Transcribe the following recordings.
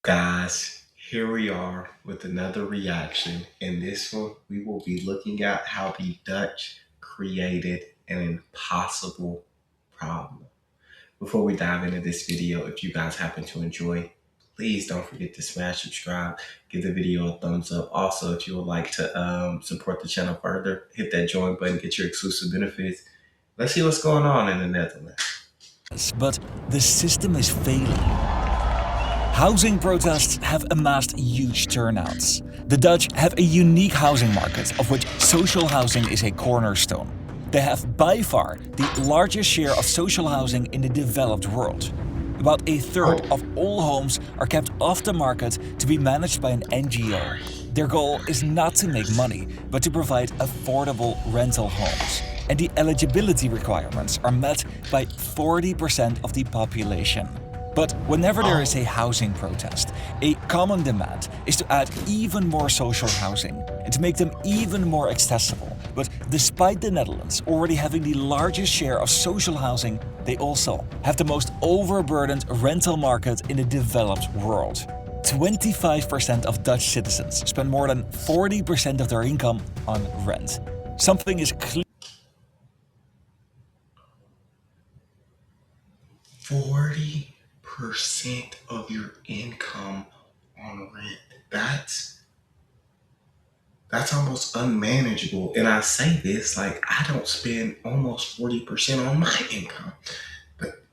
Guys, here we are with another reaction. In this one, we will be looking at how the Dutch created an impossible problem. Before we dive into this video, if you guys happen to enjoy, please don't forget to smash subscribe, give the video a thumbs up. Also, if you would like to support the channel further, hit that join button, get your exclusive benefits. Let's see what's going on in the Netherlands. But the system is failing. Housing protests have amassed huge turnouts. The Dutch have a unique housing market, of which social housing is a cornerstone. They have by far the largest share of social housing in the developed world. About a third of all homes are kept off the market to be managed by an NGO. Their goal is not to make money, but to provide affordable rental homes. And the eligibility requirements are met by 40% of the population. But whenever there is a housing protest, a common demand is to add even more social housing and to make them even more accessible. But despite the Netherlands already having the largest share of social housing, they also have the most overburdened rental market in the developed world. 25% of Dutch citizens spend more than 40% of their income on rent. Something is clear. 40% of your income on rent. That's almost unmanageable. And I say this like I don't spend almost 40% on my income.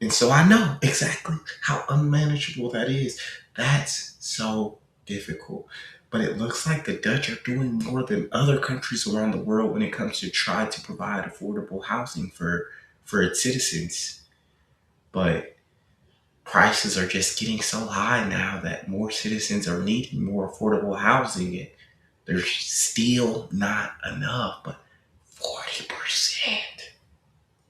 And so I know exactly how unmanageable that is. That's so difficult. But it looks like the Dutch are doing more than other countries around the world when it comes to try to provide affordable housing for its citizens. But prices are just getting so high now that more citizens are needing more affordable housing, and there's still not enough. But 40%,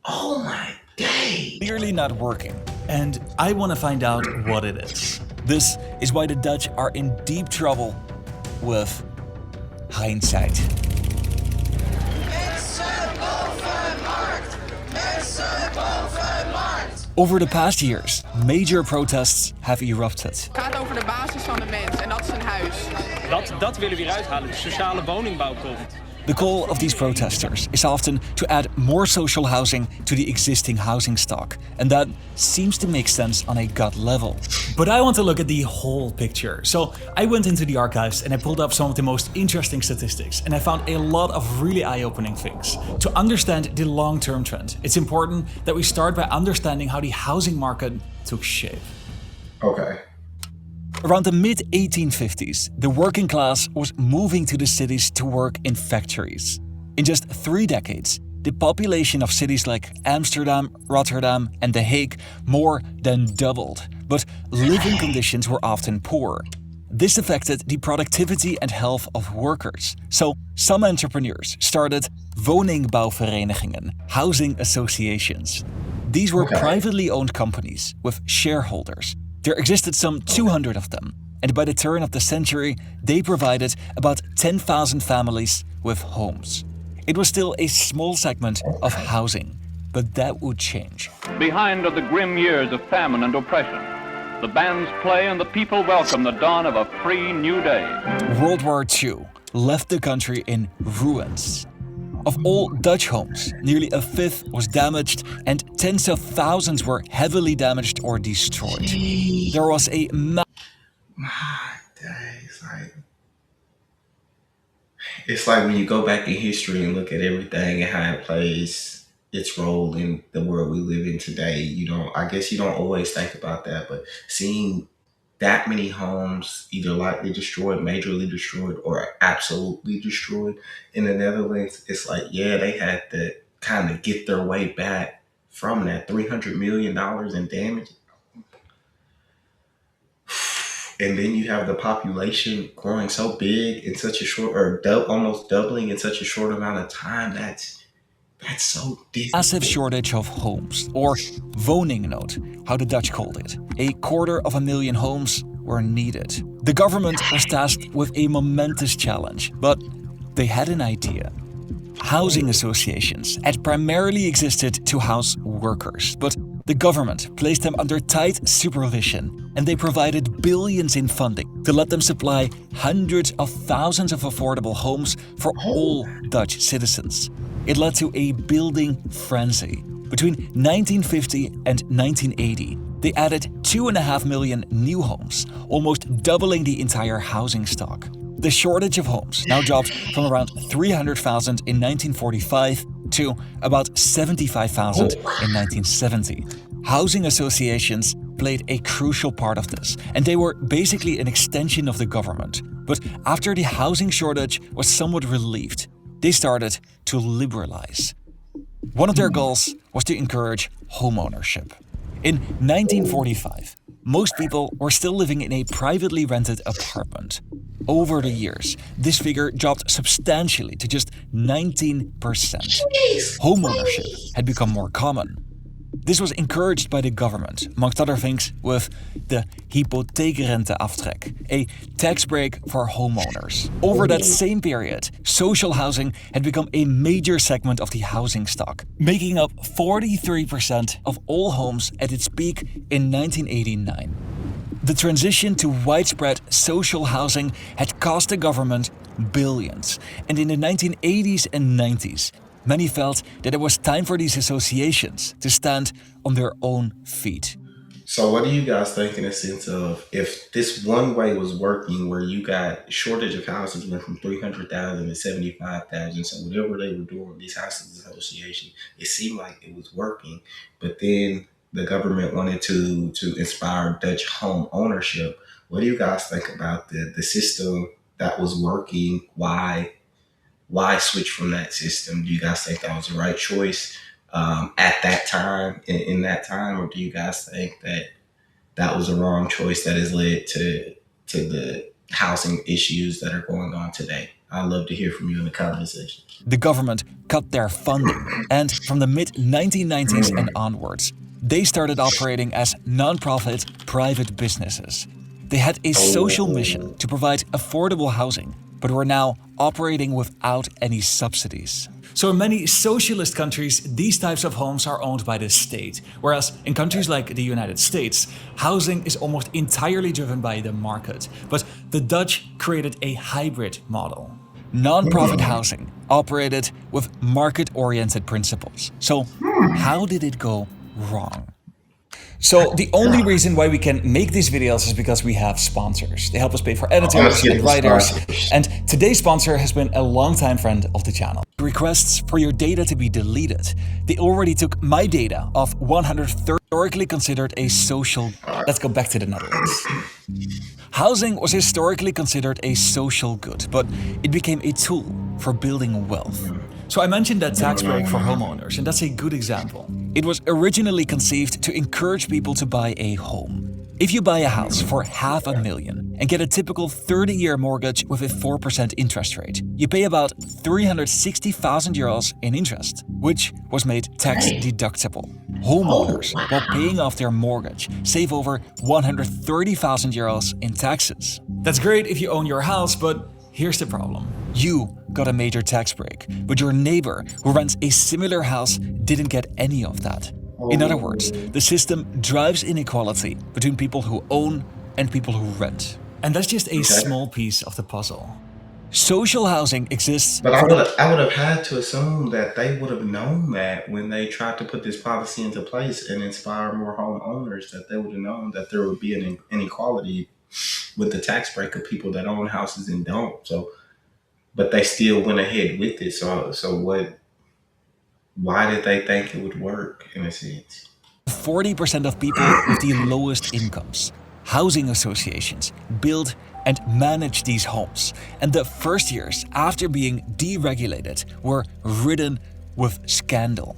oh my day. Clearly not working, and I want to find out what it is. This is why the Dutch are in deep trouble with hindsight. Over the past years, major protests have erupted. Het gaat over de basis van de mens en dat is een huis. Dat willen we eruit halen. De sociale woningbouw komt. The goal of these protesters is often to add more social housing to the existing housing stock, and that seems to make sense on a gut level. But I want to look at the whole picture. So I went into the archives and I pulled up some of the most interesting statistics, and I found a lot of really eye-opening things. To understand the long-term trend, it's important that we start by understanding how the housing market took shape. Okay. Around the mid-1850s, the working class was moving to the cities to work in factories. In just 3 decades, the population of cities like Amsterdam, Rotterdam, and The Hague more than doubled, but living conditions were often poor. This affected the productivity and health of workers. So some entrepreneurs started woningbouwverenigingen, housing associations. These were privately owned companies with shareholders. There existed some 200 of them, and by the turn of the century, they provided about 10,000 families with homes. It was still a small segment of housing, but that would change. Behind are the grim years of famine and oppression. The bands play and the people welcome the dawn of a free new day. World War II left the country in ruins. Of all Dutch homes, nearly a fifth was damaged and tens of thousands were heavily damaged or destroyed. There was a My days, it's like when you go back in history and look at everything and how it plays its role in the world we live in today. I guess you don't always think about that, but seeing that many homes either lightly destroyed, majorly destroyed, or absolutely destroyed in the Netherlands, it's like, yeah, they had to kind of get their way back from that $300 million in damage. And then you have the population growing so big in such a short, or almost doubling in such a short amount of time. That's so difficult. Massive shortage of homes, or woningnood, how the Dutch called it. 250,000 homes were needed. The government was tasked with a momentous challenge, but they had an idea. Housing associations had primarily existed to house workers, but The government placed them under tight supervision, and they provided billions in funding to let them supply hundreds of thousands of affordable homes for all Dutch citizens. It led to a building frenzy. Between 1950 and 1980, they added 2.5 million new homes, almost doubling the entire housing stock. The shortage of homes now dropped from around 300,000 in 1945 to about 75,000 in 1970. Housing associations played a crucial part of this, and they were basically an extension of the government. But after the housing shortage was somewhat relieved, they started to liberalize. One of their goals was to encourage homeownership. In 1945, most people were still living in a privately rented apartment. Over the years, this figure dropped substantially to just 19%. Homeownership had become more common. This was encouraged by the government, amongst other things, with the hypotheekrenteaftrek, a tax break for homeowners. Over that same period, social housing had become a major segment of the housing stock, making up 43% of all homes at its peak in 1989. The transition to widespread social housing had cost the government billions, and in the 1980s and 90s, many felt that it was time for these associations to stand on their own feet. So what do you guys think in a sense of if this one way was working where you got shortage of houses went from 300,000 to 75,000, so whatever they were doing, these houses association, it seemed like it was working, but then the government wanted to inspire Dutch home ownership. What do you guys think about the system that was working? Why switch from that system? Do you guys think that was the right choice at that time, in that time, or do you guys think that that was the wrong choice that has led to the housing issues that are going on today? I'd love to hear from you in the comment section. The government cut their funding, and from the mid-1990s and onwards, they started operating as non-profit private businesses. They had a social mission to provide affordable housing, but were now operating without any subsidies. So in many socialist countries, these types of homes are owned by the state, whereas in countries like the United States, housing is almost entirely driven by the market. But the Dutch created a hybrid model. Non-profit housing operated with market-oriented principles. So how did it go wrong? So the only reason why we can make these videos is because we have sponsors. They help us pay for editors and writers. And today's sponsor has been a longtime friend of the channel. Requests for your data to be deleted. They already took my data off 130 historically considered a social... Let's go back to the Netherlands. Housing was historically considered a social good, but it became a tool for building wealth. So I mentioned that tax break for homeowners, and that's a good example. It was originally conceived to encourage people to buy a home. If you buy a house for $500,000 and get a typical 30-year mortgage with a 4% interest rate, you pay about 360,000 euros in interest, which was made tax deductible. Homeowners, while paying off their mortgage, save over 130,000 euros in taxes. That's great if you own your house, but here's the problem. You got a major tax break, but your neighbor who rents a similar house didn't get any of that. In other words, the system drives inequality between people who own and people who rent. And that's just a small piece of the puzzle. Social housing exists. But I would have had to assume that they would have known that when they tried to put this policy into place and inspire more homeowners, that they would have known that there would be an inequality with the tax break of people that own houses and don't. So, but they still went ahead with it. So what? Why did they think it would work in a sense? 40% of people with the lowest incomes. Housing associations build and manage these homes. And the first years after being deregulated were ridden with scandal.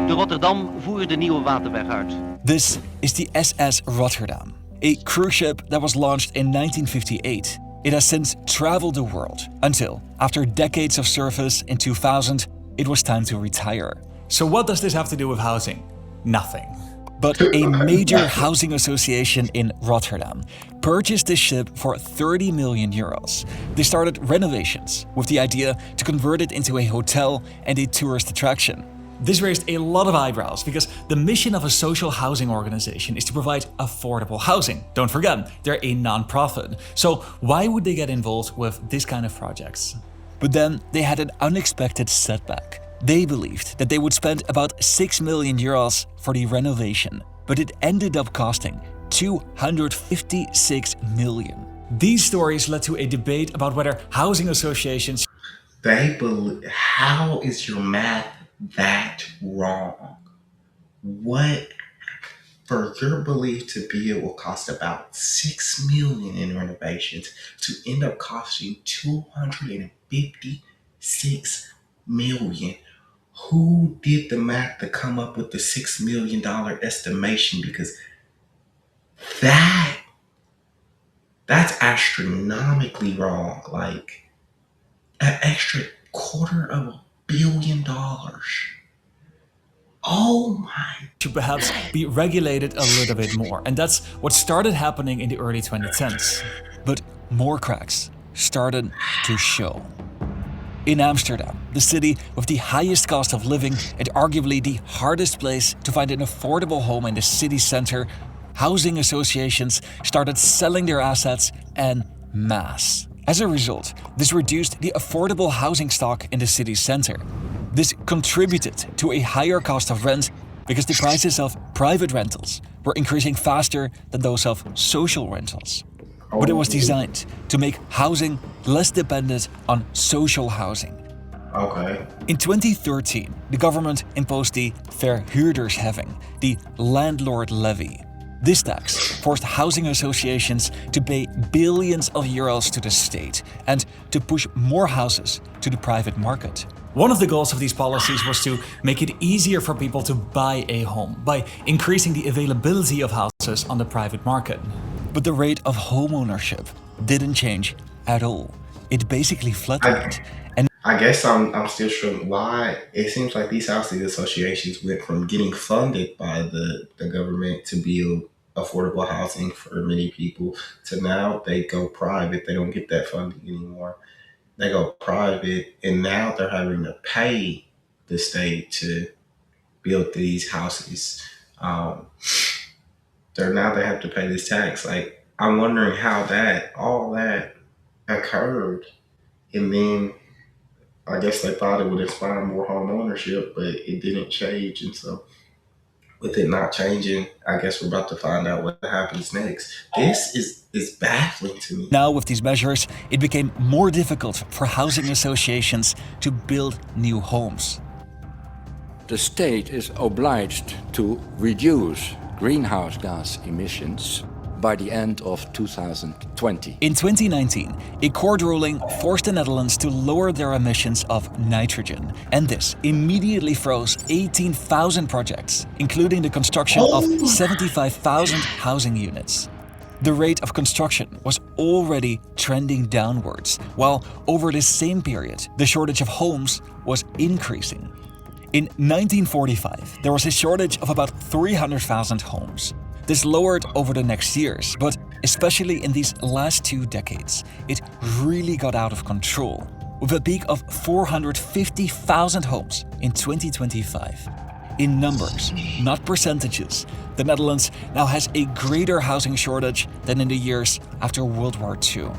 De Rotterdam voeren de nieuwe waterweg uit. This is the SS Rotterdam, a cruise ship that was launched in 1958. It has since traveled the world until, after decades of service in 2000, it was time to retire. So what does this have to do with housing? Nothing. But a major housing association in Rotterdam purchased this ship for 30 million euros. They started renovations with the idea to convert it into a hotel and a tourist attraction. This raised a lot of eyebrows because the mission of a social housing organization is to provide affordable housing. Don't forget, they're a non-profit. So why would they get involved with this kind of projects? But then they had an unexpected setback. They believed that they would spend about 6 million euros for the renovation, but it ended up costing 256 million. These stories led to a debate about whether housing associations How is your math that wrong? What, for your belief to be it will cost about 6 million in renovations to end up costing 256 million? Who did the math to come up with the $6 million estimation? Because that's astronomically wrong. Like an extra $250 million. Oh my. should perhaps be regulated a little bit more. And that's what started happening in the early 2010s. But more cracks started to show. In Amsterdam, the city with the highest cost of living and arguably the hardest place to find an affordable home in the city center, housing associations started selling their assets en masse. As a result, this reduced the affordable housing stock in the city center. This contributed to a higher cost of rent because the prices of private rentals were increasing faster than those of social rentals. But it was designed to make housing less dependent on social housing. Okay. In 2013, the government imposed the Verhuurdersheffing, the landlord levy. This tax forced housing associations to pay billions of euros to the state and to push more houses to the private market. One of the goals of these policies was to make it easier for people to buy a home by increasing the availability of houses on the private market. But the rate of homeownership didn't change at all. It basically flatlined. I guess I'm still struggling. Why it seems like these housing associations went from getting funded by the government to build affordable housing for many people to now they go private. They don't get that funding anymore. They go private, and now they're having to pay the state to build these houses. They have to pay this tax. Like, I'm wondering how all that occurred, and then I guess they thought it would inspire more home ownership, but it didn't change. And so with it not changing, I guess we're about to find out what happens next. This is baffling to me. Now with these measures, it became more difficult for housing associations to build new homes. The state is obliged to reduce greenhouse gas emissions by the end of 2020. In 2019, a court ruling forced the Netherlands to lower their emissions of nitrogen. And this immediately froze 18,000 projects, including the construction of 75,000 housing units. The rate of construction was already trending downwards, while over the same period, the shortage of homes was increasing. In 1945, there was a shortage of about 300,000 homes. This lowered over the next years, but especially in these last 2 decades, it really got out of control, with a peak of 450,000 homes in 2025. In numbers, not percentages, the Netherlands now has a greater housing shortage than in the years after World War II.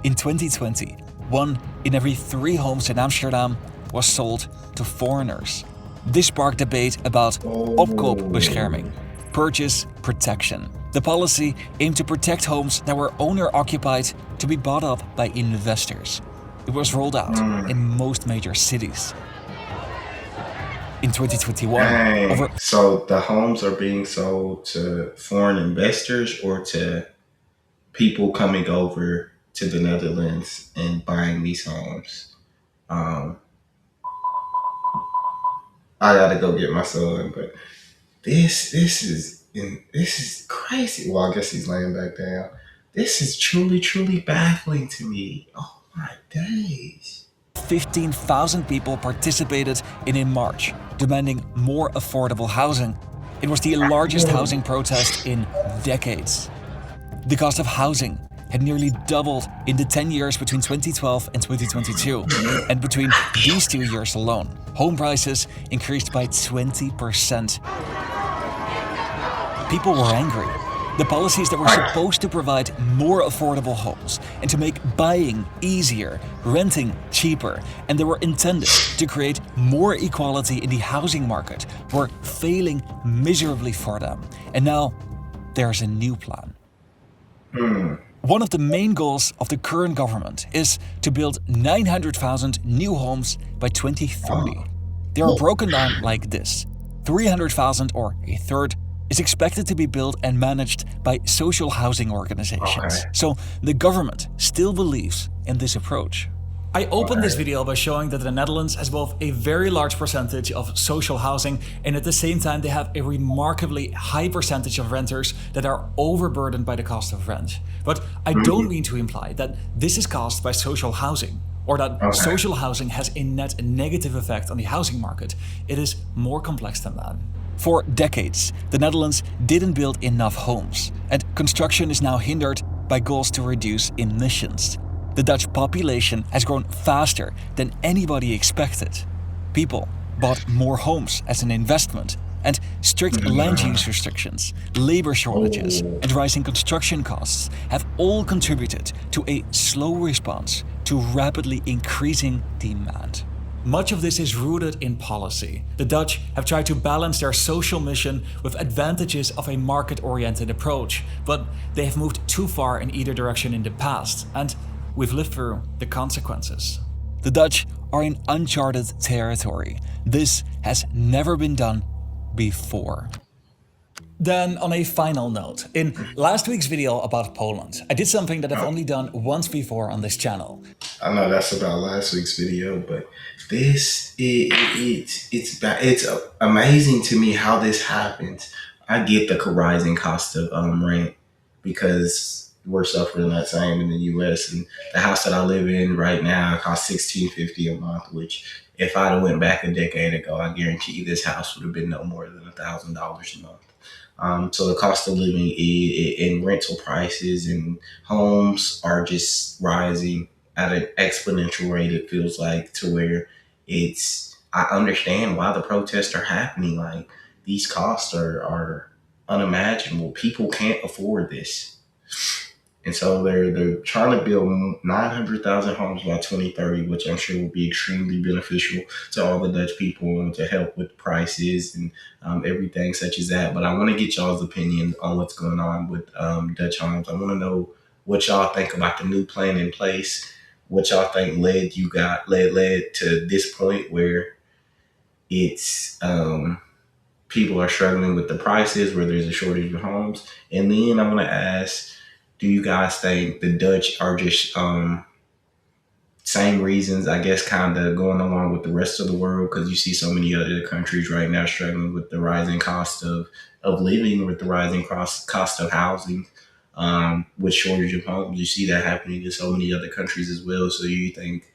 In 2020, 1 in every 3 homes in Amsterdam was sold to foreigners. This sparked debate about opkoopbescherming, purchase protection. The policy aimed to protect homes that were owner-occupied to be bought up by investors. It was rolled out in most major cities. In 2021, So the homes are being sold to foreign investors or to people coming over to the Netherlands and buying these homes. I gotta go get my son, but this is crazy. Well, I guess he's laying back down. This is truly baffling to me. Oh my days. 15,000 people participated in a march demanding more affordable housing. It was the largest housing protest in decades. The cost of housing had nearly doubled in the 10 years between 2012 and 2022, and between these 2 years alone, home prices increased by 20%. People were angry. The policies that were supposed to provide more affordable homes and to make buying easier, renting cheaper, and they were intended to create more equality in the housing market were failing miserably for them. And now there's a new plan. One of the main goals of the current government is to build 900,000 new homes by 2030. They are broken down like this. 300,000, or a third, is expected to be built and managed by social housing organizations. Okay. So the government still believes in this approach. I opened this video by showing that the Netherlands has both a very large percentage of social housing, and at the same time they have a remarkably high percentage of renters that are overburdened by the cost of rent. But I don't mean to imply that this is caused by social housing, or that social housing has a net negative effect on the housing market. It is more complex than that. For decades, the Netherlands didn't build enough homes, and construction is now hindered by goals to reduce emissions. The Dutch population has grown faster than anybody expected. People bought more homes as an investment, and strict land use restrictions, labor shortages, and rising construction costs have all contributed to a slow response to rapidly increasing demand. Much of this is rooted in policy. The Dutch have tried to balance their social mission with advantages of a market-oriented approach, but they have moved too far in either direction in the past, and we've lived through the consequences. The Dutch are in uncharted territory. This has never been done before. Then, on a final note, in last week's video about Poland, I did something that I've only done once before on this channel. I know that's about last week's video, but this it's amazing to me how this happens. I get the rising cost of rent because we're suffering that same in the U.S. and the house that I live in right now costs $1,650 a month, which if I'd have went back a decade ago, I guarantee you this house would have been no more than $1,000 a month. So the cost of living and rental prices and homes are just rising at an exponential rate, it feels like, to where I understand why the protests are happening. Like, these costs are unimaginable. People can't afford this. And so they're trying to build 900,000 homes by 2030, which I'm sure will be extremely beneficial to all the Dutch people and to help with prices and everything such as that. But I want to get y'all's opinion on what's going on with Dutch homes. I want to know what y'all think about the new plan in place, what y'all think led to this point where it's people are struggling with the prices, where there's a shortage of homes. And then I'm going to ask, do you guys think the Dutch are just same reasons, I guess, kind of going along with the rest of the world? Because you see so many other countries right now struggling with the rising cost of living, with the rising cost of housing, with shortage of homes. You see that happening in so many other countries as well. So you think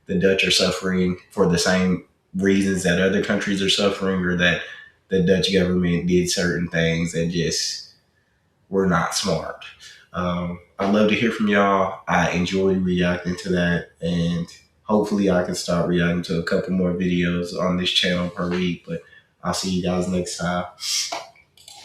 the Dutch are suffering for the same reasons that other countries are suffering, or that the Dutch government did certain things that just were not smart? I'd love to hear from y'all. I enjoy reacting to that, and hopefully I can start reacting to a couple more videos on this channel per week, but I'll see you guys next time.